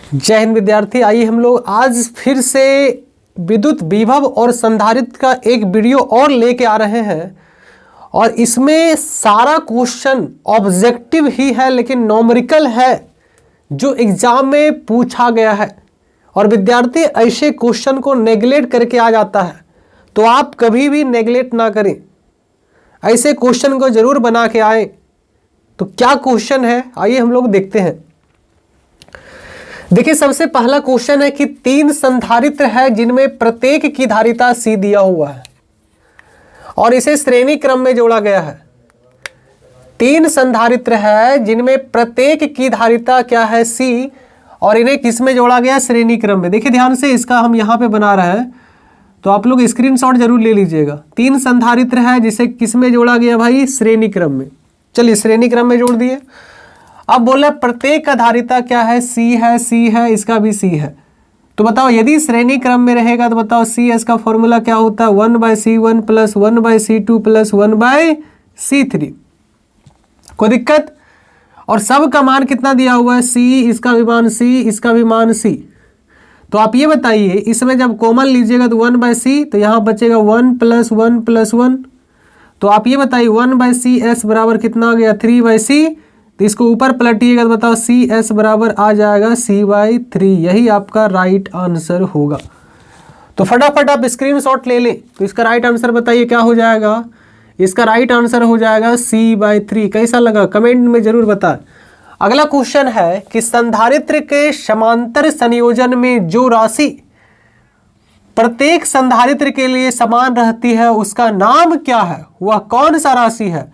जय हिंद विद्यार्थी। आइए हम लोग आज फिर से विद्युत विभव और संधारित्र का एक वीडियो और लेके आ रहे हैं और इसमें सारा क्वेश्चन ऑब्जेक्टिव ही है लेकिन नॉमरिकल है जो एग्जाम में पूछा गया है। और विद्यार्थी ऐसे क्वेश्चन को नेगलेक्ट करके आ जाता है, तो आप कभी भी नेगलेक्ट ना करें, ऐसे क्वेश्चन को जरूर बना के आए। तो क्या क्वेश्चन है आइए हम लोग देखते हैं। देखिए सबसे पहला क्वेश्चन है कि 3 संधारित्र है जिनमें प्रत्येक की धारिता C दिया हुआ है और इसे श्रेणी क्रम में जोड़ा गया है। 3 संधारित्र है जिनमें प्रत्येक की धारिता क्या है C और इन्हें किस में जोड़ा गया? श्रेणी क्रम में। देखिए ध्यान से, इसका हम यहाँ पे बना रहे हैं तो आप लोग स्क्रीनशॉट जरूर ले लीजिएगा। 3 संधारित्र है जिसे किस में जोड़ा गया भाई? श्रेणी क्रम में। चलिए श्रेणी क्रम में जोड़ दिए। अब बोला प्रत्येक का धारिता क्या है? C है, इसका भी C है। तो बताओ यदि श्रेणी क्रम में रहेगा तो बताओ CS का फॉर्मूला क्या होता है? 1/C1 plus 1/C2 plus 1/C3। कोई दिक्कत? और सब का मान कितना दिया हुआ है? C, इसका भी मान C, इसका भी मान C। तो आप ये बताइए इसमें जब कॉमन लीजिएगा तो 1/C, तो यहाँ बचेगा 1 प्लस 1 प्लस 1। तो आप ये बताइए 1/CS बराबर कितना आ गया? 3/C। तो इसको ऊपर पलटिएगा तो बताओ CS बराबर आ जाएगा C/3। यही आपका राइट आंसर होगा। तो फटाफट आप स्क्रीनशॉट ले लें। तो इसका राइट आंसर बताइए क्या हो जाएगा? इसका राइट आंसर हो जाएगा C/3। कैसा लगा कमेंट में जरूर बताएं। अगला क्वेश्चन है कि संधारित्र के समांतर संयोजन में जो राशि प्रत्येक संधारित्र के लिए समान रहती है उसका नाम क्या है? वह कौन सा राशि है?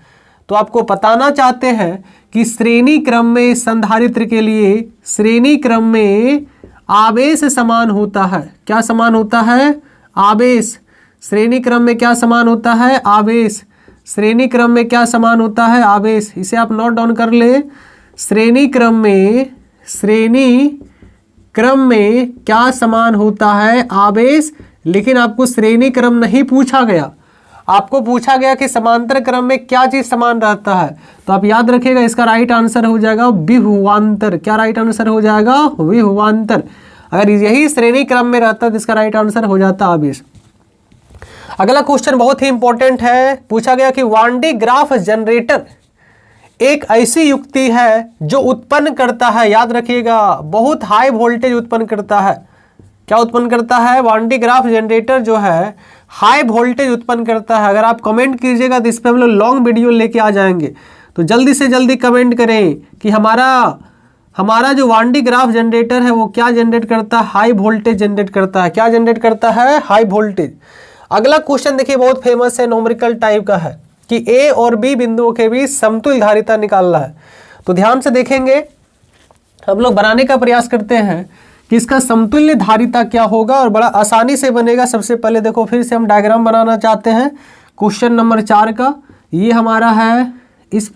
तो आपको बताना चाहते हैं कि श्रेणी क्रम में संधारित्र के लिए श्रेणी क्रम में आवेश समान होता है। क्या समान होता है? आवेश। श्रेणी क्रम में क्या समान होता है? आवेश। श्रेणी क्रम में क्या समान होता है? आवेश। इसे आप नोट डाउन कर ले। श्रेणी क्रम में क्या समान होता है? आवेश। लेकिन आपको श्रेणी क्रम नहीं पूछा गया, आपको पूछा गया कि समांतर क्रम में क्या चीज समान रहता है। तो आप याद रखिएगा इसका राइट आंसर हो जाएगा विभवांतर। क्या राइट आंसर हो जाएगा? विभवांतर। अगर यही श्रेणी क्रम में रहता तो इसका राइट आंसर हो जाता आवेश। अगला क्वेश्चन बहुत ही इंपॉर्टेंट है। पूछा गया कि वान डे ग्राफ जनरेटर एक ऐसी युक्ति है जो उत्पन्न करता है, याद रखिएगा, बहुत हाई वोल्टेज उत्पन्न करता है। क्या उत्पन्न करता है? वान डे ग्राफ जनरेटर जो है हाई वोल्टेज उत्पन्न करता है। अगर आप कमेंट कीजिएगा तो इस पर हम लोग लॉन्ग वीडियो लेके आ जाएंगे। तो जल्दी से जल्दी कमेंट करें कि हमारा जो वान डे ग्राफ जनरेटर है वो क्या जनरेट करता है? हाई वोल्टेज जनरेट करता है। क्या जनरेट करता है? High voltage. अगला क्वेश्चन देखिए बहुत फेमस है, नॉमरिकल टाइप का है कि A और B बिंदुओं के बीच समतुल्य धारिता निकालना है। तो ध्यान से देखेंगे, हम लोग बनाने का प्रयास करते हैं कि इसका समतुल्य धारिता क्या होगा और बड़ा आसानी से बनेगा। सबसे पहले देखो फिर से हम डायग्राम बनाना चाहते हैं क्वेश्चन नंबर 4 का। ये हमारा है इस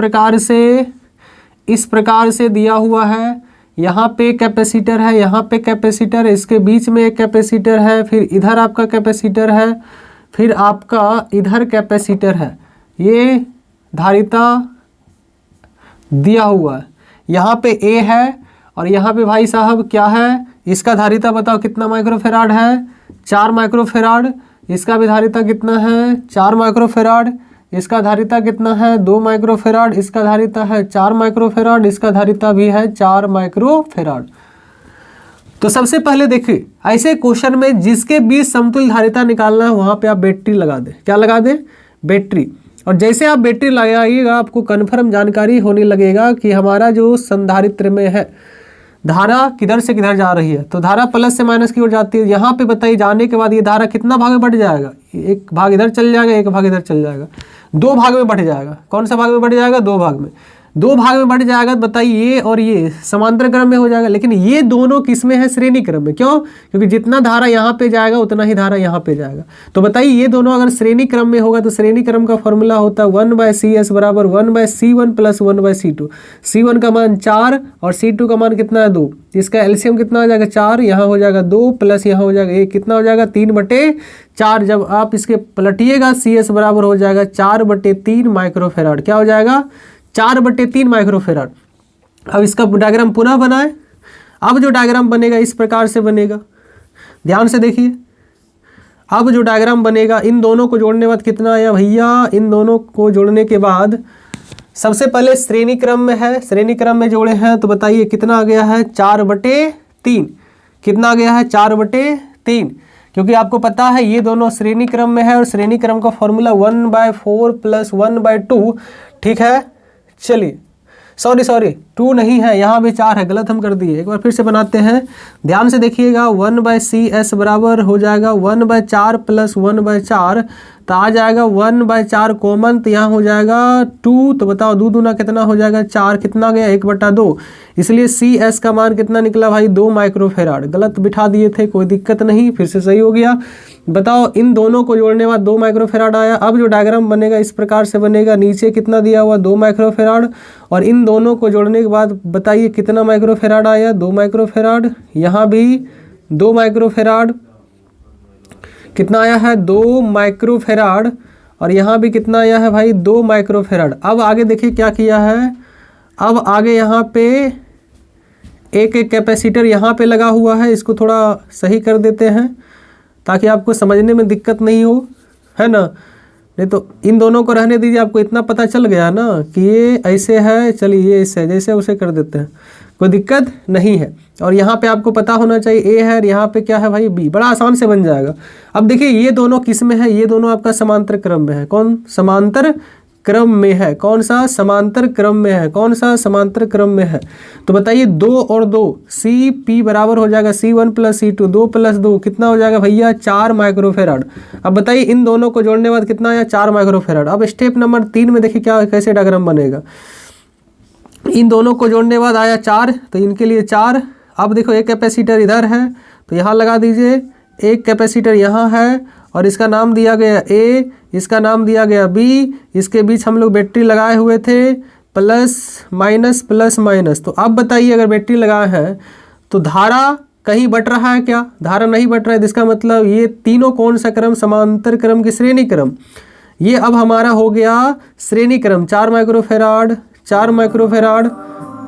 प्रकार से दिया हुआ है। यहाँ पे कैपेसिटर है, यहाँ पे कैपेसिटर है, इसके बीच में एक कैपेसिटर है, फिर इधर आपका कैपेसिटर है, फिर आपका इधर कैपेसिटर है। ये धारिता दिया हुआ है। यहाँ पे A है और यहाँ पे भाई साहब क्या है? इसका धारिता बताओ कितना माइक्रोफेराड है? 4 माइक्रोफेराड। इसका भी धारिता कितना है? 4 माइक्रोफेराड। इसका धारिता कितना है? 2 माइक्रोफेराड। इसका धारिता है 4 माइक्रोफेराड। इसका धारिता भी है 4 माइक्रोफेराड। तो सबसे पहले देखिए ऐसे क्वेश्चन में जिसके बीच समतुल्य धारिता निकालना है वहां पे आप बैटरी लगा दें। क्या लगा दें? बैटरी। और जैसे आप बैटरी लगाइएगा आपको कन्फर्म जानकारी होने लगेगा कि हमारा जो संधारित्र में है धारा किधर से किधर जा रही है। तो धारा प्लस से माइनस की ओर जाती है। यहाँ पे बताइए जाने के बाद ये धारा कितना भाग में बढ़ जाएगा? एक भाग इधर चल जाएगा, एक भाग इधर चल जाएगा, 2 भाग में बढ़ जाएगा। कौन सा भाग में बढ़ जाएगा? 2 भाग में। 2 भाग में बढ़ जाएगा तो बताइए ये और ये समांतर क्रम में हो जाएगा। लेकिन ये दोनों किस में है? श्रेणी क्रम में। क्यों? क्योंकि जितना धारा यहाँ पे जाएगा उतना ही धारा यहाँ पे जाएगा। तो बताइए ये दोनों अगर श्रेणी क्रम में होगा तो श्रेणी क्रम का फॉर्मूला होता है 1/CS बराबर 1/C1 प्लस 1/C2। C1 का मान 4 और C2 का मान कितना है? 2। इसका एलसीएम कितना हो जाएगा? 4। यहाँ हो जाएगा 2 प्लस यहाँ हो जाएगा 1। कितना हो जाएगा? 3/4। जब आप इसके पलटिएगा CS बराबर हो जाएगा 4/3 माइक्रोफेराड। क्या हो जाएगा? 4/3 माइक्रोफेराड। अब इसका डायग्राम पुनः बनाएं। अब जो डायग्राम बनेगा इस प्रकार से बनेगा, ध्यान से देखिए। अब जो डायग्राम बनेगा, इन दोनों को जोड़ने के बाद कितना आया भैया, इन दोनों को जोड़ने के बाद सबसे पहले श्रेणी क्रम में है, श्रेणी क्रम में जोड़े हैं तो बताइए कितना आ गया है 4/3। कितना आ गया है 4/3, क्योंकि आपको पता है ये दोनों श्रेणी क्रम में है और श्रेणी क्रम का फॉर्मूला 1/4 + 1/2, ठीक है। चलिए सॉरी 2 नहीं है, यहाँ भी 4 है, गलत हम कर दिए। एक बार फिर से बनाते हैं, ध्यान से देखिएगा। 1/CS बराबर हो जाएगा 1/4 + 1/4, तो आ जाएगा 1/4 कॉमन, तो यहाँ हो जाएगा 2। तो बताओ 2 दूना कितना हो जाएगा 4, कितना गया 1/2, इसलिए CS का मान कितना निकला भाई 2 माइक्रोफेराड। गलत बिठा दिए थे, कोई दिक्कत नहीं, फिर से सही हो गया। बताओ इन दोनों को जोड़ने के बाद 2 माइक्रोफेराड आया। अब जो डायग्राम बनेगा इस प्रकार से बनेगा, नीचे कितना दिया हुआ 2 माइक्रोफेराड, और इन दोनों को जोड़ने के बाद बताइए कितना माइक्रोफेराड आया 2 माइक्रोफेराड। यहाँ भी 2 माइक्रोफेराड, कितना आया है 2 माइक्रोफेराड, और यहाँ भी कितना आया है भाई 2 माइक्रोफेराड। अब आगे देखिए क्या किया है, अब आगे यहाँ पे एक कैपेसिटर यहाँ पे लगा हुआ है, इसको थोड़ा सही कर देते हैं ताकि आपको समझने में दिक्कत नहीं हो, है ना। नहीं तो इन दोनों को रहने दीजिए, आपको इतना पता चल गया ना कि ये ऐसे है, चलिए ये ऐसे जैसे उसे कर देते हैं, कोई दिक्कत नहीं है। और यहाँ पे आपको पता होना चाहिए ए है, और यहाँ पे क्या है भाई बी, बड़ा आसान से बन जाएगा। अब देखिए ये दोनों किस में है, ये दोनों आपका समांतर क्रम में है। कौन समांतर क्रम में है, कौन सा समांतर क्रम में है, कौन सा समांतर क्रम में है। तो बताइए 2 और 2 CP बराबर हो जाएगा C1 + C2, 2 + 2 कितना हो जाएगा भैया 4 माइक्रोफेराड। अब बताइए इन दोनों को जोड़ने के बाद कितना आया 4 माइक्रोफेराड। अब स्टेप नंबर 3 में देखिए क्या कैसे डायग्राम बनेगा। इन दोनों को जोड़ने के बाद आया 4, तो इनके लिए 4। अब देखो एक कैपेसिटर इधर है तो यहाँ लगा दीजिए, एक कैपेसिटर यहाँ है और इसका नाम दिया गया A, इसका नाम दिया गया B, इसके बीच हम लोग बैटरी लगाए हुए थे प्लस माइनस। तो अब बताइए अगर बैटरी लगाए हैं तो धारा कहीं बट रहा है क्या, धारा नहीं बट रहा है, इसका मतलब ये तीनों कौन सा क्रम, समांतर क्रम की श्रेणी क्रम। ये अब हमारा हो गया श्रेणी क्रम, 4 माइक्रोफेराड 4 माइक्रोफेराड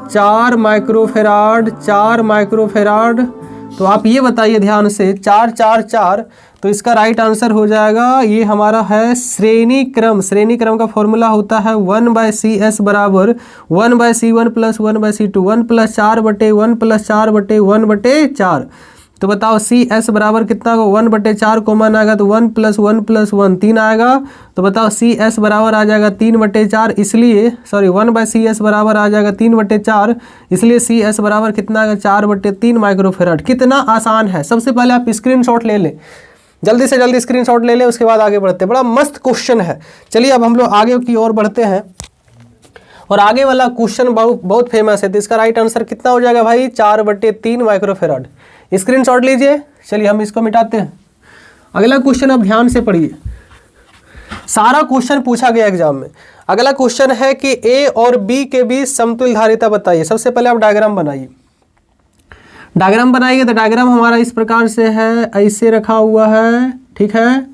4 माइक्रोफेराड 4 माइक्रोफेराड। तो आप ये बताइए ध्यान से 4 4 4, तो इसका राइट आंसर हो जाएगा ये हमारा है श्रेणी क्रम। श्रेणी क्रम का फॉर्मूला होता है 1/CS बराबर 1/C1 + 1/C2, 1 + 4/1 + 4/1/4। तो बताओ CS बराबर कितना होगा 1/4 कॉमन आएगा तो 1 + 1 + 1 3 आएगा। तो बताओ CS बराबर आ जाएगा 3/4, इसलिए 1/CS बराबर आ जाएगा 3/4, इसलिए CS बराबर कितना आएगा 4/3 माइक्रोफेराड। कितना आसान है। सबसे पहले आप स्क्रीनशॉट ले लें, जल्दी से जल्दी स्क्रीनशॉट ले लें, उसके बाद आगे बढ़ते हैं। बड़ा मस्त क्वेश्चन है। चलिए अब हम लोग आगे की ओर बढ़ते हैं, और आगे वाला क्वेश्चन बहुत फेमस है। तो इसका राइट आंसर कितना हो जाएगा भाई 4/3 माइक्रोफेराड। स्क्रीनशॉट लीजिए। चलिए हम इसको मिटाते हैं। अगला क्वेश्चन अब ध्यान से पढ़िए, सारा क्वेश्चन पूछा गया एग्जाम में। अगला क्वेश्चन है कि ए और बी के बीच समतुल्य धारिता बताइए। सबसे पहले आप डायग्राम बनाइए। डायग्राम बनाइए तो डायग्राम हमारा इस प्रकार से है, ऐसे रखा हुआ है, ठीक है,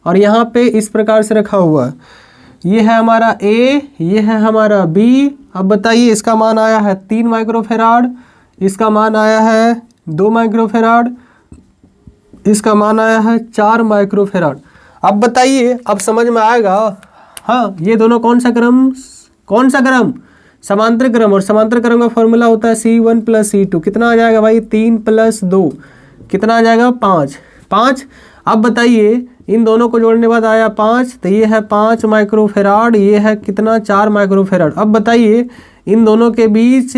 और यहाँ पे इस प्रकार से रखा हुआ है। ये है हमारा ए, ये है हमारा बी। अब बताइए इसका मान आया है 3 माइक्रोफेराड, इसका मान आया है 2 माइक्रोफेराड, इसका मान आया है 4 माइक्रोफेराड। अब बताइए, अब समझ में आएगा। हाँ, ये दोनों कौन सा क्रम, कौन सा क्रम, समांतर क्रम, और समांतर क्रम का फॉर्मूला होता है C1 + C2। कितना आ जाएगा भाई 3 + 2, कितना आ जाएगा 5। अब बताइए इन दोनों को जोड़ने के बाद आया 5, तो ये है 5 माइक्रोफेराड, ये है कितना 4 माइक्रोफेराड। अब बताइए इन दोनों के बीच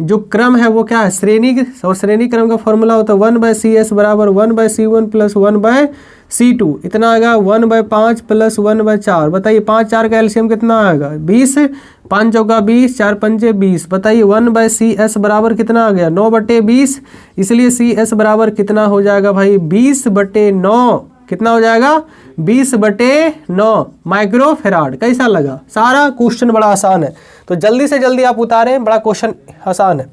जो क्रम है वो क्या है, श्रेणी, और श्रेणी क्रम का फॉर्मूला होता है 1/CS बराबर 1/C1 + 1/C2। इतना आएगा 1/5 + 1/4। बताइए 5 4 का एलसीएम कितना आएगा 20, 5 चौका 20, 4 पंचे 20। बताइए 1/CS बराबर कितना आ गया 9/20, इसलिए CS बराबर कितना हो जाएगा भाई 20/9। कितना हो जाएगा 20/9 माइक्रोफेराड। कैसा लगा? सारा क्वेश्चन बड़ा आसान है, तो जल्दी से जल्दी आप उतारें, बड़ा क्वेश्चन आसान है।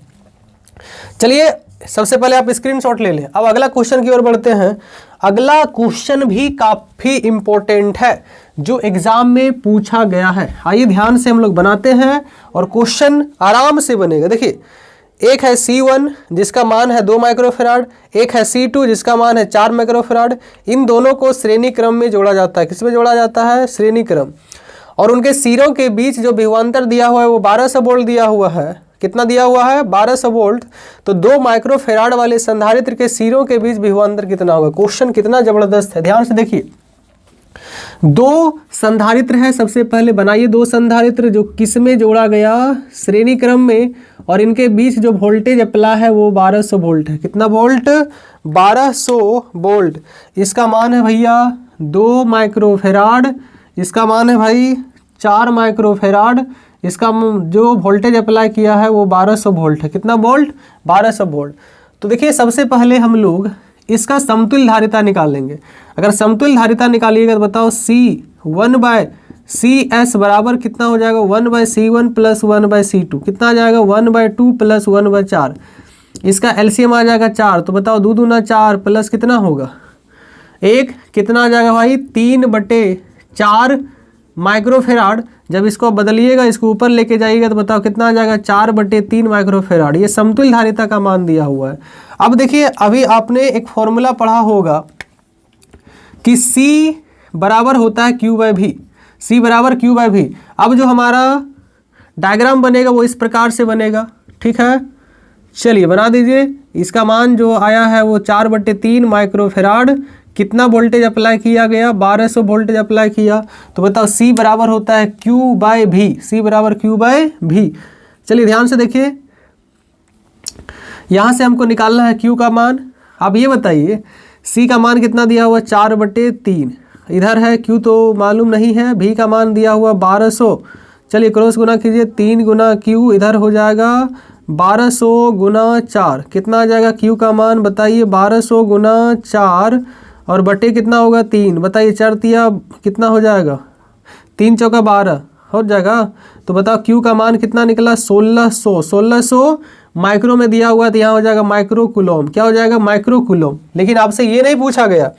चलिए सबसे पहले आप स्क्रीनशॉट ले लें। अब अगला क्वेश्चन की ओर बढ़ते हैं। अगला क्वेश्चन भी काफी इंपॉर्टेंट है, जो एग्जाम में पूछा गया है। आइए ध्यान से हम लोग बनाते हैं और क्वेश्चन आराम से बनेगा। देखिए एक है C1 जिसका मान है 2 माइक्रोफेराड, एक है C2 जिसका मान है 4 माइक्रोफेराड। इन दोनों को श्रेणी क्रम में जोड़ा जाता है। किसमें जोड़ा जाता है? श्रेणी क्रम। और उनके सिरों के बीच जो विभवांतर दिया हुआ है वो 1200 वोल्ट दिया हुआ है। कितना दिया हुआ है? 1200 वोल्ट। तो 2 माइक्रोफेराड वाले संधारित्र के सिरों के बीच विभवांतर कितना होगा? क्वेश्चन कितना जबरदस्त है, ध्यान से देखिए। 2 संधारित्र है, सबसे पहले बनाइए 2 संधारित्र जो किस में जोड़ा गया? श्रेणी क्रम में। और इनके बीच जो वोल्टेज अप्लाई है वो 1200 वोल्ट है। कितना वोल्ट? 1200 वोल्ट। इसका मान है भैया 2 माइक्रोफेराड, इसका मान है भाई 4 माइक्रोफेराड। इसका जो वोल्टेज अप्लाई किया है वो 1200 वोल्ट है। कितना वोल्ट? 1200 वोल्ट। तो देखिए सबसे पहले हम लोग इसका समतुल्य धारिता निकालेंगे। अगर समतुल्य धारिता निकालिएगा तो बताओ C1/CS बराबर कितना हो जाएगा? 1/C1 plus 1/C2। कितना आ जाएगा? 1/2 प्लस 1/4। इसका एलसीएम आ जाएगा 4। तो बताओ 2 दूना 4 प्लस कितना होगा? 1। कितना आ जाएगा भाई? 3/4 माइक्रोफेराड। जब इसको आप बदलिएगा, इसको ऊपर लेके जाइएगा तो बताओ कितना आ जाएगा? 4/3 माइक्रोफेराड। ये समतुल्य धारिता का मान दिया हुआ है। अब देखिए अभी आपने एक फॉर्मूला पढ़ा होगा कि C बराबर होता है Q/V। C बराबर Q/V। अब जो हमारा डायग्राम बनेगा वो इस प्रकार से बनेगा, ठीक है। चलिए बना दीजिए। इसका मान जो आया है वो 4/3 माइक्रोफेराड। कितना वोल्टेज अप्लाई किया गया? 1200 वोल्टेज अप्लाई किया। तो बताओ C बराबर होता है Q/V। C बराबर Q/V। चलिए ध्यान से देखिए, यहाँ से हमको निकालना है Q का मान। अब ये बताइए C का मान कितना दिया हुआ? 4/3। इधर है Q तो मालूम नहीं है। V का मान दिया हुआ 1200। चलिए क्रॉस गुना कीजिए, 3 गुना Q इधर हो जाएगा 1200 गुना 4। कितना आ जाएगा Q का मान? बताइए 1200 गुना 4 और बटे कितना होगा? 3। बताइए 4 तिया कितना हो जाएगा? 3 चौका 12 हो जाएगा। तो बताओ Q का मान कितना निकला? 1600। 1600 माइक्रो में दिया हुआ है तो यहाँ हो जाएगा माइक्रो कूलम। क्या हो जाएगा? Micro coulomb. लेकिन आपसे ये नहीं पूछा गया,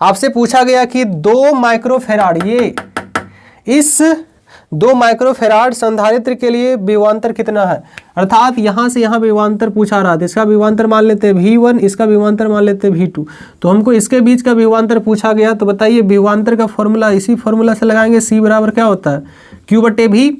आपसे पूछा गया कि 2 माइक्रोफेराड, ये इस 2 माइक्रोफेराड संधारित्र के लिए विभवांतर कितना है। अर्थात यहाँ से यहाँ विभवांतर पूछा रहा था। इसका विभवांतर मान लेते हैं V1, इसका विभवांतर मान लेते हैं V2। तो हमको इसके बीच का विभवांतर पूछा गया। तो बताइए विभवांतर का फॉर्मूला इसी फॉर्मूला से लगाएंगे। C बराबर क्या होता है? Q/V।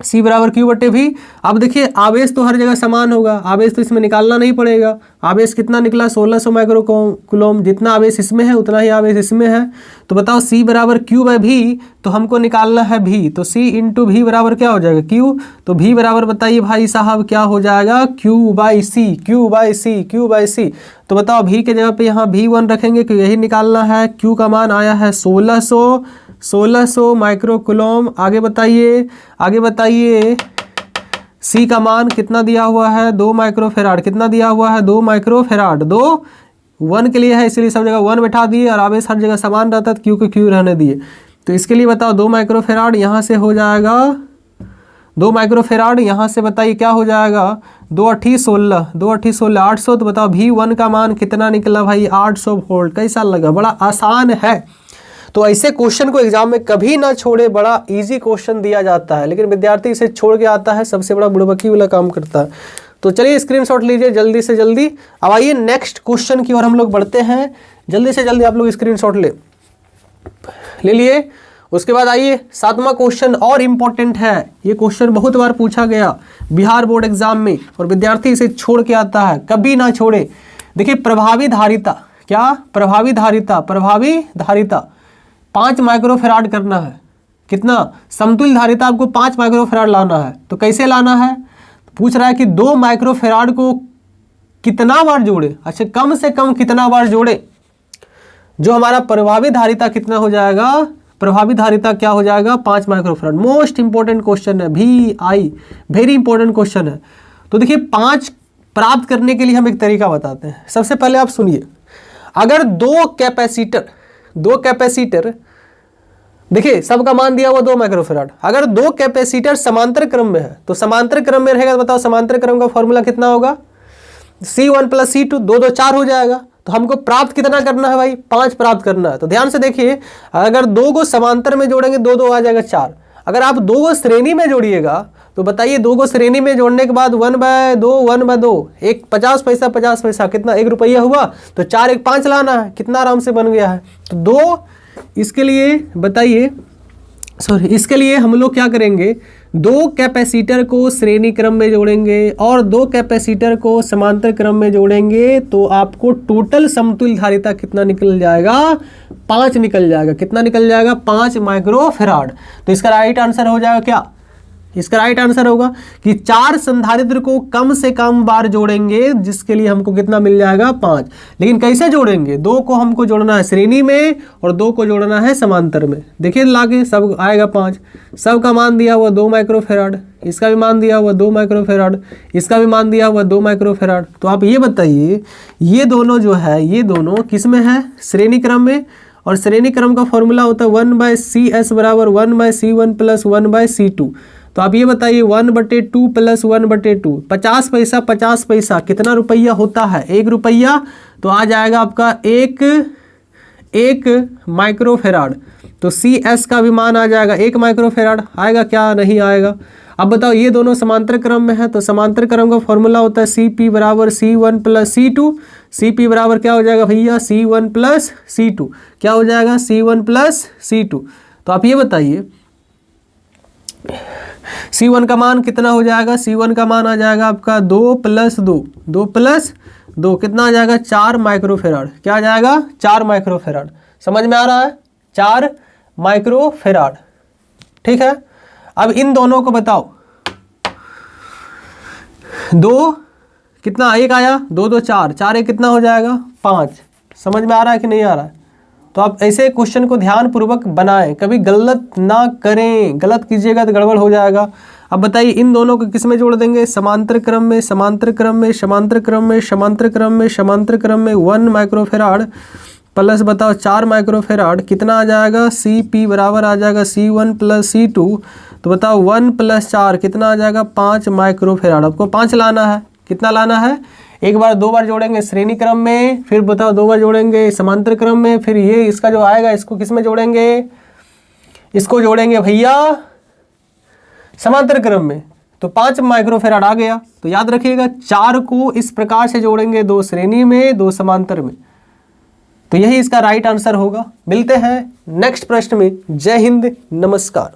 C बराबर Q/V। अब देखिए आवेश तो हर जगह समान होगा, आवेश तो इसमें निकालना नहीं पड़ेगा। आवेश कितना निकला? 1600 माइक्रो कूलम। जितना आवेश इसमें है उतना ही आवेश इसमें है। तो बताओ C बराबर Q/V। तो हमको निकालना है V। तो C इंटू V बराबर क्या हो जाएगा? Q। तो V बराबर बताइए भाई साहब क्या हो जाएगा? Q/C। Q/C। Q/C। तो बताओ V के जगह पे यहाँ V1 रखेंगे क्योंकि यही निकालना है। Q का मान आया है 1600 माइक्रो कूलम। आगे बताइए, आगे बताइए। C का मान कितना दिया हुआ है? 2 माइक्रोफेराड। कितना दिया हुआ है? 2 माइक्रोफेराड। 2 1 के लिए है इसलिए सब जगह 1 बैठा दिए और आवेश हर जगह समान रहता है तो Q को Q रहने दिए। तो इसके लिए बताओ 2 माइक्रोफेराड यहाँ से हो जाएगा 2 माइक्रोफेराड। यहाँ से बताइए क्या हो जाएगा? 2 8 16, 2 8 16 800। तो बताओ V1 का मान कितना निकला भाई? 800 वोल्ट। कैसा लगा? बड़ा आसान है। तो ऐसे क्वेश्चन को एग्जाम में कभी ना छोड़े। बड़ा इजी क्वेश्चन दिया जाता है लेकिन विद्यार्थी इसे छोड़ के आता है, सबसे बड़ा बुड़बकी वाला काम करता है। तो चलिए स्क्रीनशॉट लीजिए जल्दी से जल्दी। अब आइए नेक्स्ट क्वेश्चन की ओर हम लोग बढ़ते हैं। जल्दी से जल्दी आप लोग स्क्रीनशॉट ले लिए। उसके बाद आइए 7वां क्वेश्चन और इम्पोर्टेंट है। ये क्वेश्चन बहुत बार पूछा गया बिहार बोर्ड एग्जाम में और विद्यार्थी इसे छोड़ के आता है, कभी ना छोड़े। देखिए प्रभावी धारिता, क्या? प्रभावी धारिता। प्रभावी धारिता 5 माइक्रोफेराड करना है। कितना? समतुल्य धारिता आपको 5 माइक्रोफेराड लाना है। तो कैसे लाना है? पूछ रहा है कि 2 माइक्रोफेराड को कितना बार जोड़े। अच्छा, कम से कम कितना बार जोड़े? जो हमारा प्रभावी धारिता कितना हो जाएगा? प्रभावी धारिता क्या हो जाएगा? 5 माइक्रोफेराड। मोस्ट इंपॉर्टेंट क्वेश्चन है, VI, वेरी इंपॉर्टेंट क्वेश्चन है। तो देखिए 5 प्राप्त करने के लिए हम एक तरीका बताते हैं। सबसे पहले आप सुनिए, अगर 2 कैपेसिटर देखिए सबका मान दिया हुआ 2 माइक्रोफेराड। अगर 2 कैपेसिटर समांतर क्रम में है तो समांतर क्रम में रहेगा। तो बताओ समांतर क्रम का फॉर्मूला कितना होगा? C1 प्लस C2, 2 2 4 हो जाएगा। तो हमको प्राप्त कितना करना है भाई? 5 प्राप्त करना है। तो ध्यान से देखिए, अगर 2 को समांतर में जोड़ेंगे 2 2 आ जाएगा 4। अगर आप 2 को श्रेणी में जोड़िएगा तो बताइए 2 को श्रेणी में जोड़ने के बाद 1/2 एक 50 पैसा कितना, 1 रुपया हुआ, तो 4 1 5 लाना है, कितना आराम से बन गया है। तो 2 इसके लिए बताइए, सॉरी इसके लिए हम लोग क्या करेंगे, 2 कैपेसिटर को श्रेणी क्रम में जोड़ेंगे और 2 कैपेसिटर को समांतर क्रम में जोड़ेंगे, तो आपको टोटल समतुल्य धारिता कितना निकल जाएगा, 5 निकल जाएगा। कितना निकल जाएगा, 5 माइक्रोफैराड। तो इसका राइट आंसर हो जाएगा क्या, इसका राइट आंसर होगा कि 4 संधारित्र को कम से कम बार जोड़ेंगे, जिसके लिए हमको कितना मिल जाएगा, 5। लेकिन कैसे जोड़ेंगे, 2 को हमको जोड़ना है श्रेणी में और 2 को जोड़ना है समांतर में। देखिए लागे सब आएगा 5, सब का मान दिया हुआ 2 माइक्रोफैराड, इसका भी मान दिया हुआ 2 माइक्रोफैराड, इसका भी मान दिया हुआ 2 माइक्रोफैराड। तो आप ये बताइए ये दोनों जो है, ये दोनों किस में है, श्रेणी क्रम में। और श्रेणी क्रम का फॉर्मूला होता है 1/CS बराबर 1/C1 प्लस 1/C2। तो आप ये बताइए 1/2 प्लस 1/2, 50 पैसा कितना रुपया होता है, 1 रुपया। तो आ जाएगा आपका 1 माइक्रोफैराड। तो CS का भी मान आ जाएगा 1 माइक्रोफैराड, आएगा क्या, नहीं आएगा। अब बताओ ये दोनों समांतर क्रम में है, तो समांतर क्रम का फॉर्मूला होता है CP बराबर C1 प्लस C2। CP बराबर क्या हो जाएगा भैया, C1 प्लस C2, क्या हो जाएगा, C1 प्लस C2। तो आप ये बताइए C1 का मान कितना हो जाएगा, C1 का मान आ जाएगा आपका 2 प्लस 2 कितना आ जाएगा, 4 माइक्रोफैराड। क्या आ जाएगा, 4 माइक्रोफैराड। समझ में आ रहा है, 4 माइक्रोफैराड। ठीक है, अब इन दोनों को बताओ, 2 कितना, 1 आया, 2 2 4 1 कितना हो जाएगा, 5। समझ में आ रहा है कि नहीं आ रहा है। तो आप ऐसे क्वेश्चन को ध्यान पूर्वक बनाएं, कभी गलत ना करें, गलत कीजिएगा तो गड़बड़ हो जाएगा। अब बताइए इन दोनों को किस में जोड़ देंगे, समांतर क्रम में, समांतर क्रम में, समांतर क्रम में, समांतर क्रम में, समांतर क्रम में 1 माइक्रोफैराड प्लस बताओ 4 माइक्रोफैराड, कितना आ जाएगा, CP बराबर आ जाएगा C1 प्लस C2। तो बताओ 1 प्लस 4 कितना आ जाएगा, 5 माइक्रोफैराड। आपको 5 लाना है, कितना लाना है, एक बार 2 बार जोड़ेंगे श्रेणी क्रम में, फिर बताओ 2 बार जोड़ेंगे समांतर क्रम में, फिर ये इसका जो आएगा इसको किस में जोड़ेंगे, इसको जोड़ेंगे भैया समांतर क्रम में। तो 5 माइक्रोफैराड आ गया। तो याद रखिएगा 4 को इस प्रकार से जोड़ेंगे, 2 श्रेणी में 2 समांतर में। तो यही इसका राइट आंसर होगा। मिलते हैं नेक्स्ट प्रश्न में। जय हिंद, नमस्कार।